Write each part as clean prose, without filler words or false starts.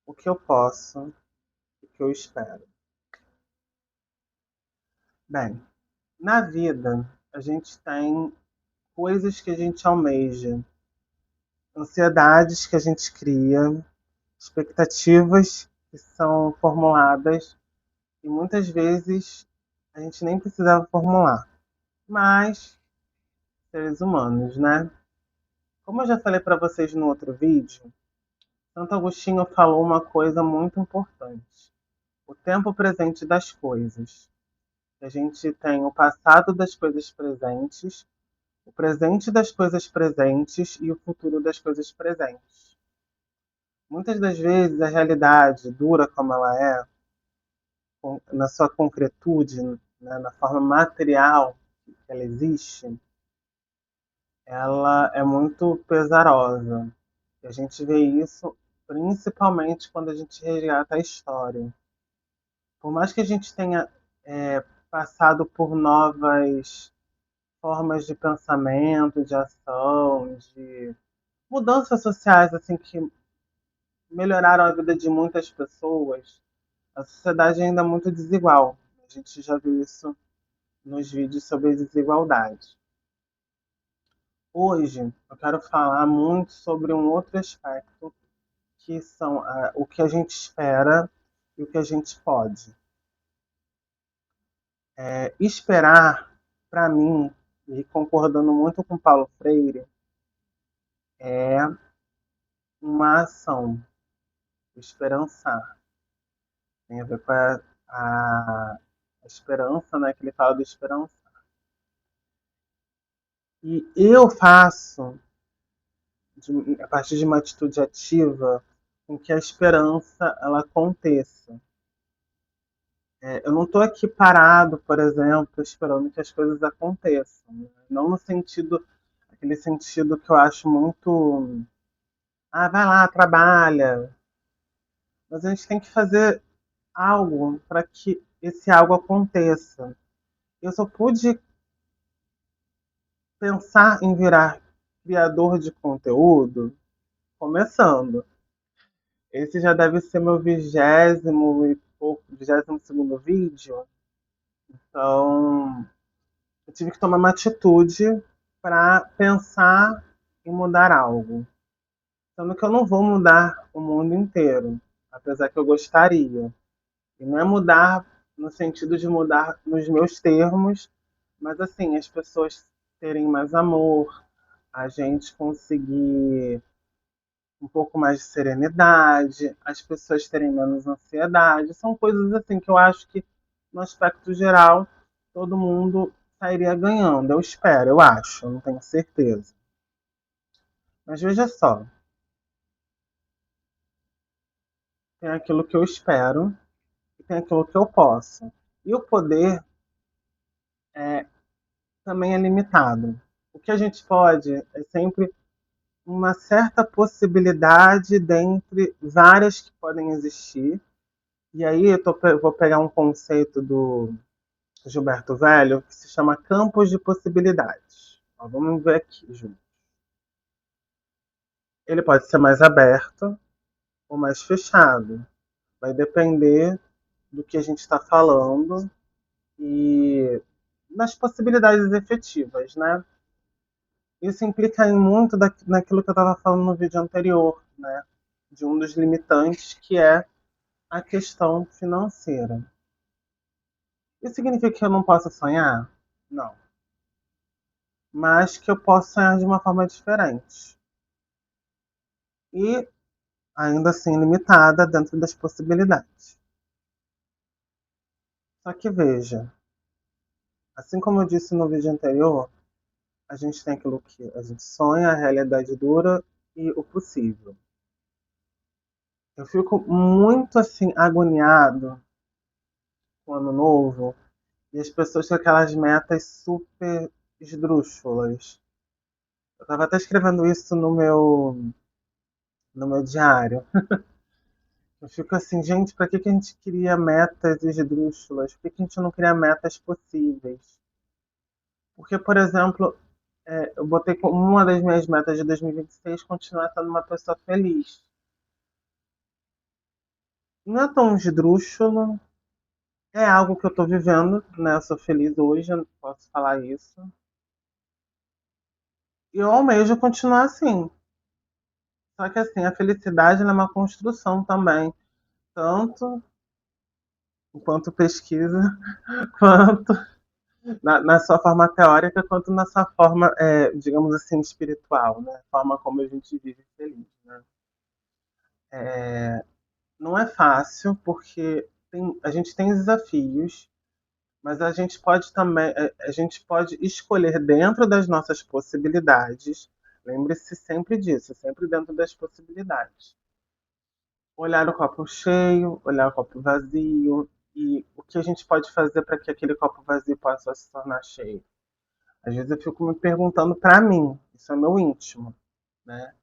O que eu posso, o que eu espero. Bem, na vida a gente tem coisas que a gente almeja, ansiedades que a gente cria, expectativas que são formuladas e muitas vezes a gente nem precisava formular. Mas, seres humanos, né? Como eu já falei para vocês no outro vídeo, Santo Agostinho falou uma coisa muito importante: o tempo presente das coisas. A gente tem o passado das coisas presentes, o presente das coisas presentes e o futuro das coisas presentes. Muitas das vezes a realidade, dura como ela é, na sua concretude, né, na forma material que ela existe, ela é muito pesarosa. E a gente vê isso principalmente quando a gente resgata a história. Por mais que a gente tenha passado por novas formas de pensamento, de ação, de mudanças sociais assim que melhoraram a vida de muitas pessoas, a sociedade ainda é muito desigual. A gente já viu isso nos vídeos sobre desigualdade. Hoje eu quero falar muito sobre um outro aspecto que são o que a gente espera e o que a gente pode. Esperar, para mim, e concordando muito com Paulo Freire, é uma ação, esperançar. Tem a ver com a esperança, né, que ele fala do esperança. E eu faço, a partir de uma atitude ativa, com que a esperança ela aconteça. Eu não estou aqui parado, por exemplo, esperando que as coisas aconteçam, né? Não no sentido, aquele sentido que eu acho muito, vai lá, trabalha. Mas a gente tem que fazer algo para que esse algo aconteça. Eu só pude pensar em virar criador de conteúdo começando. Esse já deve ser meu 22º vídeo. Então, eu tive que tomar uma atitude para pensar em mudar algo. Sendo que eu não vou mudar o mundo inteiro, apesar que eu gostaria. E não é mudar no sentido de mudar nos meus termos, mas assim, as pessoas terem mais amor, a gente conseguir um pouco mais de serenidade, as pessoas terem menos ansiedade. São coisas assim que eu acho que, no aspecto geral, todo mundo sairia ganhando. Eu espero, eu acho, eu não tenho certeza. Mas veja só, tem aquilo que eu espero e tem aquilo que eu posso. E o poder também é limitado. O que a gente pode é sempre uma certa possibilidade dentre várias que podem existir. E aí vou pegar um conceito do Gilberto Velho que se chama campos de possibilidades. Ó, vamos ver aqui, Ju. Ele pode ser mais aberto ou mais fechado. Vai depender do que a gente está falando e das possibilidades efetivas, né? Isso implica em muito naquilo que eu estava falando no vídeo anterior, né? De um dos limitantes, que é a questão financeira. Isso significa que eu não posso sonhar? Não. Mas que eu posso sonhar de uma forma diferente. E ainda assim limitada dentro das possibilidades. Só que veja, assim como eu disse no vídeo anterior, a gente tem aquilo que a gente sonha, a realidade dura e o possível. Eu fico muito assim agoniado com o ano novo e as pessoas com aquelas metas super esdrúxulas. Eu estava até escrevendo isso no meu diário. Eu fico assim, gente, para que a gente cria metas esdrúxulas? Por que a gente não cria metas possíveis? Porque, por exemplo, eu botei como uma das minhas metas de 2026 continuar sendo uma pessoa feliz. Não é tão esdrúxulo, é algo que eu tô vivendo, né? Eu sou feliz hoje, eu posso falar isso. E eu almejo continuar assim. Só que assim, a felicidade ela é uma construção também, tanto enquanto pesquisa, quanto na sua forma teórica, quanto na sua forma, digamos assim, espiritual, né? A forma como a gente vive feliz, né? Não é fácil, porque a gente tem desafios, mas a gente pode também, a gente pode escolher dentro das nossas possibilidades. Lembre-se sempre disso, sempre dentro das possibilidades. Olhar o copo cheio, olhar o copo vazio e o que a gente pode fazer para que aquele copo vazio possa se tornar cheio. Às vezes eu fico me perguntando para mim, isso é meu íntimo, né?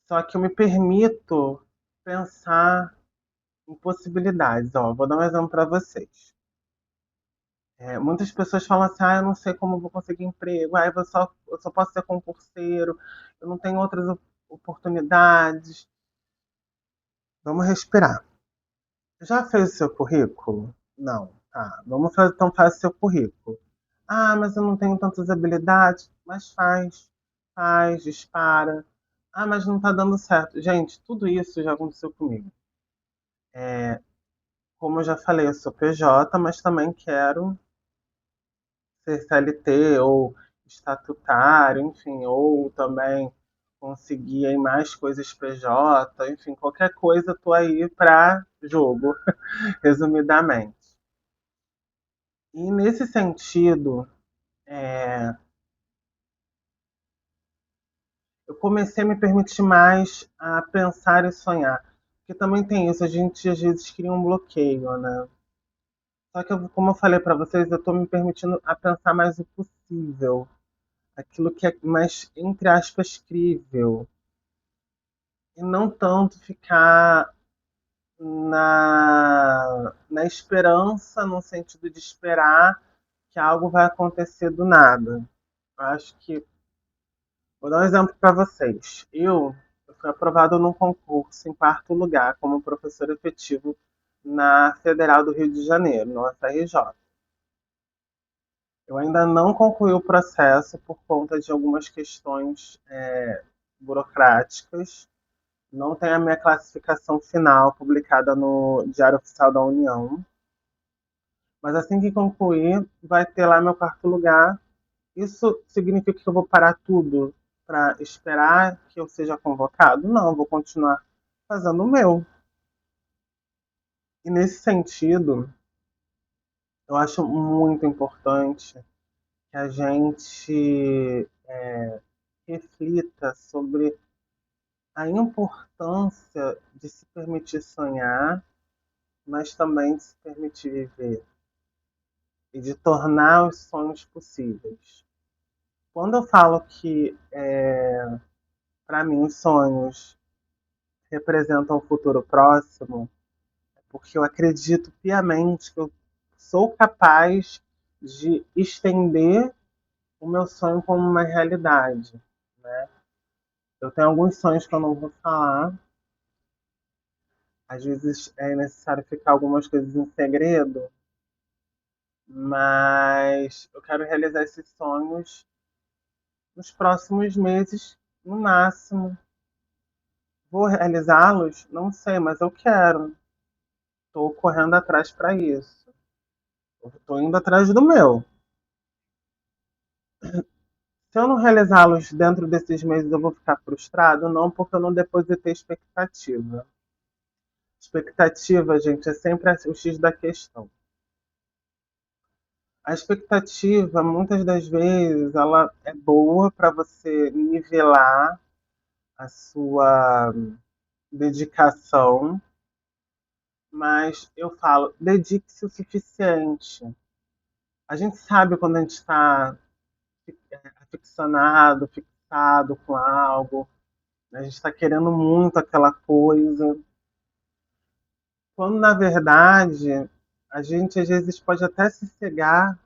Só que eu me permito pensar em possibilidades. Ó, vou dar um exemplo para vocês. Muitas pessoas falam assim, eu não sei como eu vou conseguir emprego, eu só posso ser concurseiro, eu não tenho outras oportunidades. Vamos respirar. Já fez o seu currículo? Não. Tá, vamos fazer, então faz o seu currículo. Ah, mas eu não tenho tantas habilidades. Mas faz, faz, dispara. Ah, mas não tá dando certo. Gente, tudo isso já aconteceu comigo. Como eu já falei, eu sou PJ, mas também quero ser CLT ou estatutário, enfim, ou também conseguir aí mais coisas PJ, enfim, qualquer coisa tô aí para jogo, resumidamente. E nesse sentido, é, eu comecei a me permitir mais a pensar e sonhar. Porque também tem isso, a gente às vezes cria um bloqueio, né? Só que, como eu falei para vocês, eu estou me permitindo a pensar mais o possível. Aquilo que é mais, entre aspas, crível. E não tanto ficar na esperança, no sentido de esperar que algo vai acontecer do nada. Eu acho que. Vou dar um exemplo para vocês. Eu fui aprovado num concurso em quarto lugar como professor efetivo na Federal do Rio de Janeiro, no UFRJ. Eu ainda não concluí o processo por conta de algumas questões burocráticas. Não tem a minha classificação final publicada no Diário Oficial da União. Mas assim que concluir, vai ter lá meu quarto lugar. Isso significa que eu vou parar tudo para esperar que eu seja convocado? Não, eu vou continuar fazendo o meu. E nesse sentido, eu acho muito importante que a gente reflita sobre a importância de se permitir sonhar, mas também de se permitir viver e de tornar os sonhos possíveis. Quando eu falo que, para mim, os sonhos representam o futuro próximo, é porque eu acredito piamente que eu sou capaz de estender o meu sonho como uma realidade, né? Eu tenho alguns sonhos que eu não vou falar. Às vezes é necessário ficar algumas coisas em segredo, mas eu quero realizar esses sonhos nos próximos meses, no máximo. Vou realizá-los? Não sei, mas eu quero. Estou correndo atrás para isso. Estou indo atrás do meu. Se eu não realizá-los dentro desses meses, eu vou ficar frustrado? Não, porque eu não depositei expectativa. Expectativa, gente, é sempre o X da questão. A expectativa, muitas das vezes, ela é boa para você nivelar a sua dedicação, mas eu falo, dedique-se o suficiente. A gente sabe quando a gente está aficionado, fixado com algo, né? A gente está querendo muito aquela coisa, quando na verdade a gente às vezes pode até se cegar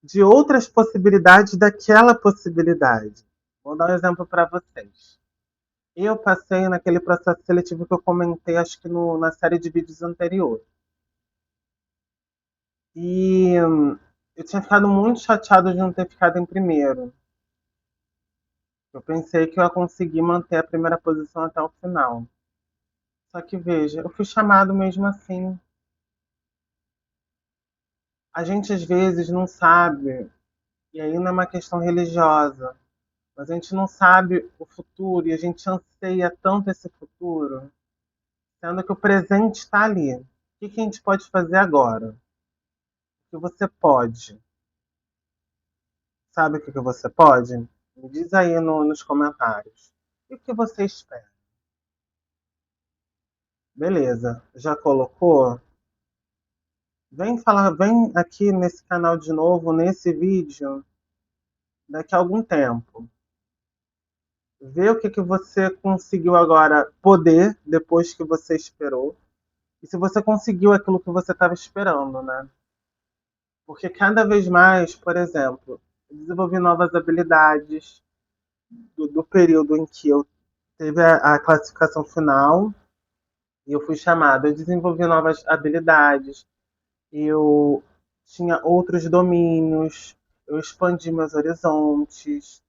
de outras possibilidades daquela possibilidade. Vou dar um exemplo para vocês. Eu passei naquele processo seletivo que eu comentei, acho que na série de vídeos anterior. E eu tinha ficado muito chateado de não ter ficado em primeiro. Eu pensei que eu ia conseguir manter a primeira posição até o final. Só que veja, eu fui chamado mesmo assim. A gente às vezes não sabe, e aí não é uma questão religiosa, mas a gente não sabe o futuro e a gente anseia tanto esse futuro, sendo que o presente está ali. O que a gente pode fazer agora? O que você pode? Sabe o que você pode? Me diz aí nos comentários. E o que você espera? Beleza, já colocou? Vem falar, vem aqui nesse canal de novo, nesse vídeo, daqui a algum tempo. Vê o que você conseguiu agora poder, depois que você esperou. E se você conseguiu aquilo que você estava esperando, né? Porque cada vez mais, por exemplo, eu desenvolvi novas habilidades do período em que eu teve a classificação final e eu fui chamada. Eu desenvolvi novas habilidades, eu tinha outros domínios, eu expandi meus horizontes.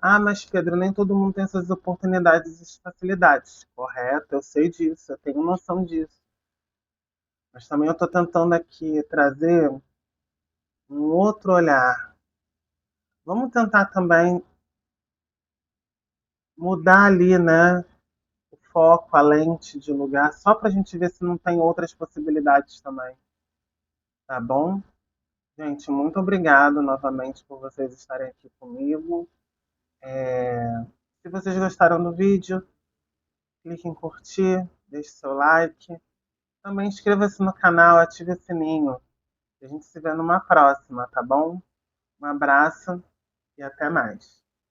Ah, mas Pedro, nem todo mundo tem essas oportunidades e facilidades. Correto, eu sei disso, eu tenho noção disso. Mas também eu estou tentando aqui trazer um outro olhar. Vamos tentar também mudar ali, né, o foco, a lente de lugar, só para a gente ver se não tem outras possibilidades também. Tá bom? Gente, muito obrigado novamente por vocês estarem aqui comigo. Se vocês gostaram do vídeo, clique em curtir, deixe seu like. Também inscreva-se no canal, ative o sininho. A gente se vê numa próxima, tá bom? Um abraço e até mais.